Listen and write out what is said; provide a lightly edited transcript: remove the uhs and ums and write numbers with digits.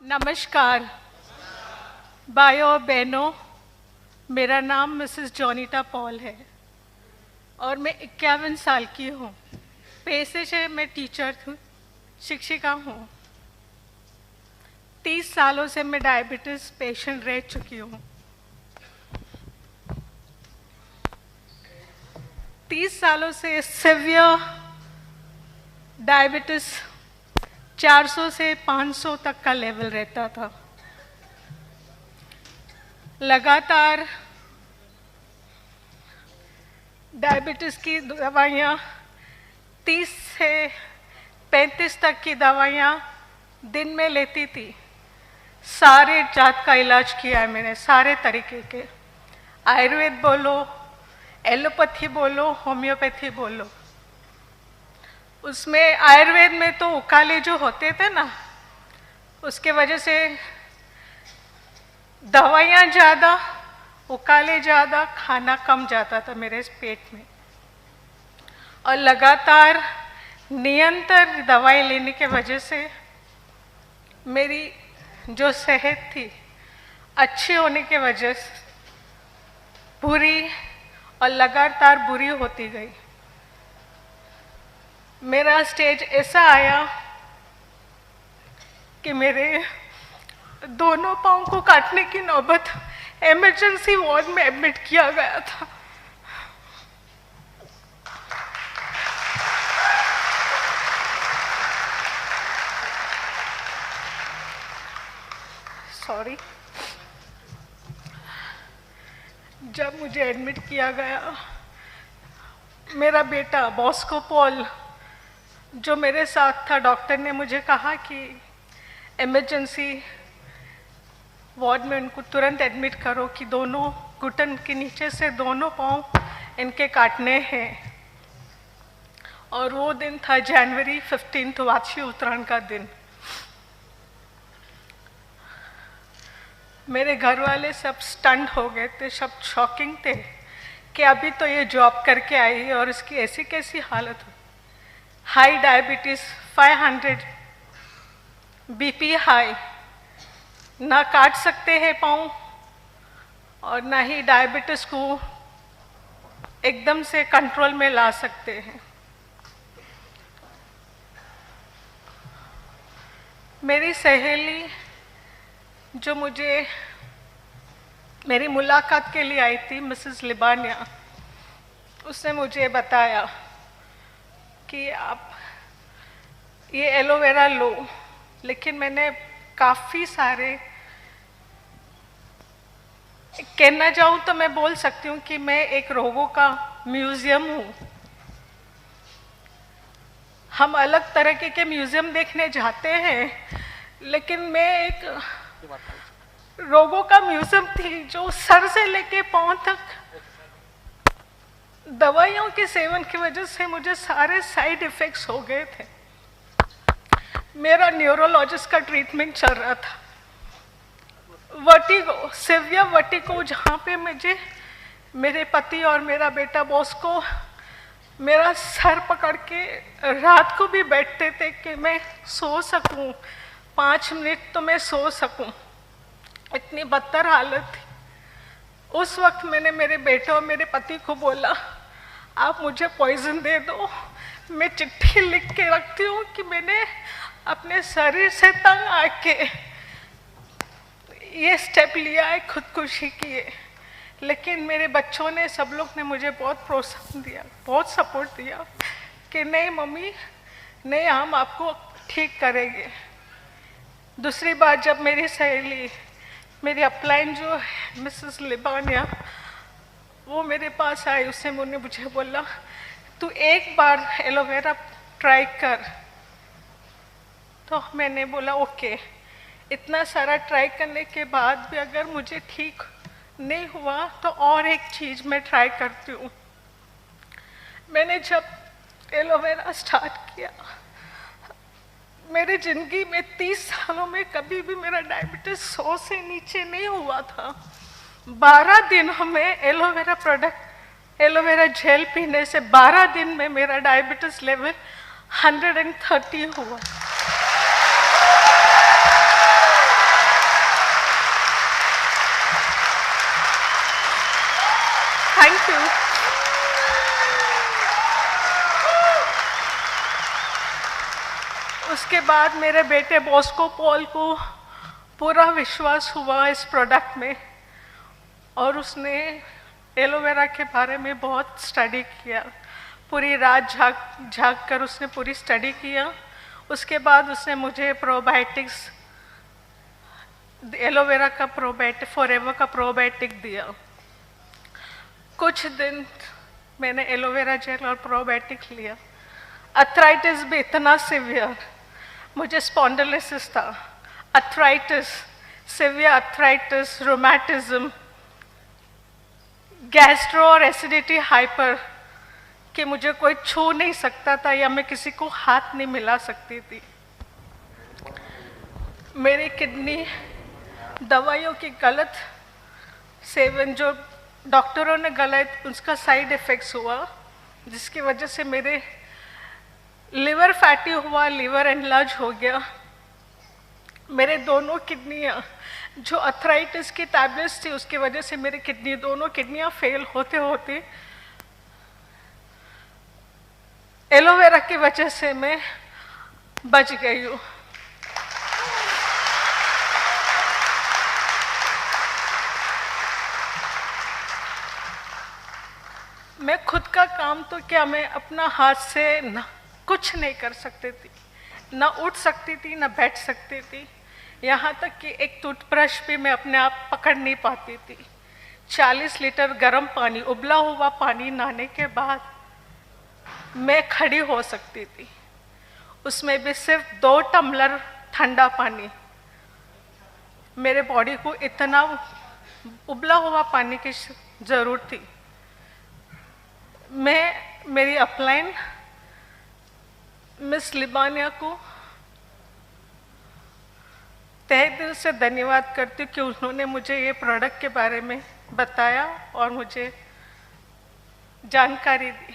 नमस्कार भाइयों और बहनों, मेरा नाम मिसेस जॉनीटा पॉल है और मैं 51 साल की हूँ। पेशे से मैं टीचर हूँ, शिक्षिका हूँ। 30 सालों से मैं डायबिटीज़ पेशेंट रह चुकी हूँ। 30 सालों से सिवियर डायबिटीज़ 400 से 500 तक का लेवल रहता था। लगातार डायबिटीज़ की दवाइयाँ 30 से 35 तक की दवाइयाँ दिन में लेती थी। सारे जात का इलाज किया है मैंने, सारे तरीके के, आयुर्वेद बोलो, एलोपैथी बोलो, होम्योपैथी बोलो। उसमें आयुर्वेद में तो उकाले जो होते थे ना, उसके वजह से दवाइयाँ ज़्यादा, उकाले ज़्यादा, खाना कम जाता था मेरे पेट में। और लगातार निरंतर दवाई लेने के वजह से मेरी जो सेहत थी अच्छी होने के वजह से बुरी और लगातार बुरी होती गई। मेरा स्टेज ऐसा आया कि मेरे दोनों पाँव को काटने की नौबत, इमरजेंसी वार्ड में एडमिट किया गया था। सॉरी। जब मुझे एडमिट किया गया, मेरा बेटा बॉस्को पॉल जो मेरे साथ था, डॉक्टर ने मुझे कहा कि इमरजेंसी वार्ड में उनको तुरंत एडमिट करो कि दोनों घुटन के नीचे से दोनों पाँव इनके काटने हैं। और वो दिन था जनवरी 15, वाची उत्तरायण का दिन। मेरे घर वाले सब स्टंट हो गए थे, सब शॉकिंग थे कि अभी तो ये जॉब करके आई है और इसकी ऐसी कैसी हालत हो। हाई डायबिटीज़ 500, बीपी हाई, ना काट सकते हैं पाँव और ना ही डायबिटीज़ को एकदम से कंट्रोल में ला सकते हैं। मेरी सहेली जो मुझे मेरी मुलाकात के लिए आई थी, मिसेस लिबानिया, उसने मुझे बताया कि आप ये एलोवेरा लो। लेकिन मैंने काफ़ी सारे, कहना चाहूँ तो मैं बोल सकती हूँ कि मैं एक रोगों का म्यूज़ियम हूँ। हम अलग तरह के म्यूज़ियम देखने जाते हैं, लेकिन मैं एक रोगों का म्यूज़ियम थी जो सर से लेके पाँव तक दवाइयों के सेवन की वजह से मुझे सारे साइड इफ़ेक्ट्स हो गए थे। मेरा न्यूरोलॉजिस्ट का ट्रीटमेंट चल रहा था। वर्टिगो, सिवियर वर्टिगो, जहाँ पे मुझे मेरे पति और मेरा बेटा बॉस को मेरा सर पकड़ के रात को भी बैठते थे कि मैं सो सकूं, 5 मिनट तो मैं सो सकूं। इतनी बदतर हालत थी। उस वक्त मैंने मेरे बेटे और मेरे पति को बोला, आप मुझे पॉइजन दे दो। मैं चिट्ठी लिख के रखती हूँ कि मैंने अपने शरीर से तंग आके ये स्टेप लिया है, खुदकुशी की है। लेकिन मेरे बच्चों ने, सब लोग ने मुझे बहुत प्रोत्साहन दिया, बहुत सपोर्ट दिया कि नहीं मम्मी, नहीं, हम आपको ठीक करेंगे। दूसरी बात, जब मेरी सहेली, मेरी अपलाइन जो है मिसेस लिबानिया, वो मेरे पास आई, उसने मुझे बोला तू एक बार एलोवेरा ट्राई कर। तो मैंने बोला ओके। इतना सारा ट्राई करने के बाद भी अगर मुझे ठीक नहीं हुआ तो और एक चीज़ मैं ट्राई करती हूँ। मैंने जब एलोवेरा स्टार्ट किया, मेरी ज़िंदगी में 30 सालों में कभी भी मेरा डायबिटीज़ 100 से नीचे नहीं हुआ था। 12 दिन हमें एलोवेरा प्रोडक्ट, एलोवेरा जेल पीने से 12 दिन में मेरा डायबिटीज़ लेवल 130 हुआ। बाद मेरे बेटे बॉस्को पॉल को पूरा विश्वास हुआ इस प्रोडक्ट में, और उसने एलोवेरा के बारे में बहुत स्टडी किया। पूरी रात झाग कर उसने पूरी स्टडी किया। उसके बाद उसने मुझे प्रोबायोटिक्स, एलोवेरा का प्रोबायोटिक, फॉरएवर का प्रोबायोटिक दिया। कुछ दिन मैंने एलोवेरा जेल और प्रोबायोटिक लिया। अर्थराइटिस भी इतना सिवियर, मुझे स्पॉन्डिलोसिस था, अर्थराइटिस, सिवियर अर्थराइटिस, रोमैटिज्म, गैस्ट्रो और एसिडिटी हाइपर, कि मुझे कोई छू नहीं सकता था या मैं किसी को हाथ नहीं मिला सकती थी। मेरी किडनी दवाइयों की गलत सेवन, जो डॉक्टरों ने गलत, उसका साइड इफ़ेक्ट्स हुआ, जिसकी वजह से मेरे लिवर फैटी हुआ, लिवर एनलार्ज हो गया। मेरे दोनों किडनियाँ, जो अर्थराइटिस की टैबलेट्स थी उसकी वजह से मेरी दोनों किडनियाँ फेल होते होते एलोवेरा की वजह से मैं बच गई हूँ। मैं खुद का काम तो क्या, मैं अपना हाथ से न कुछ नहीं कर सकती थी, ना उठ सकती थी, ना बैठ सकती थी। यहाँ तक कि एक टूथब्रश भी मैं अपने आप पकड़ नहीं पाती थी। 40 लीटर गर्म पानी, उबला हुआ पानी नहाने के बाद मैं खड़ी हो सकती थी, उसमें भी सिर्फ 2 टम्बलर ठंडा पानी। मेरे बॉडी को इतना उबला हुआ पानी की ज़रूरत थी। मैं मेरी अपलाइन मिस लिबानिया को तहे दिल से धन्यवाद करती हूँ कि उन्होंने मुझे ये प्रोडक्ट के बारे में बताया और मुझे जानकारी दी।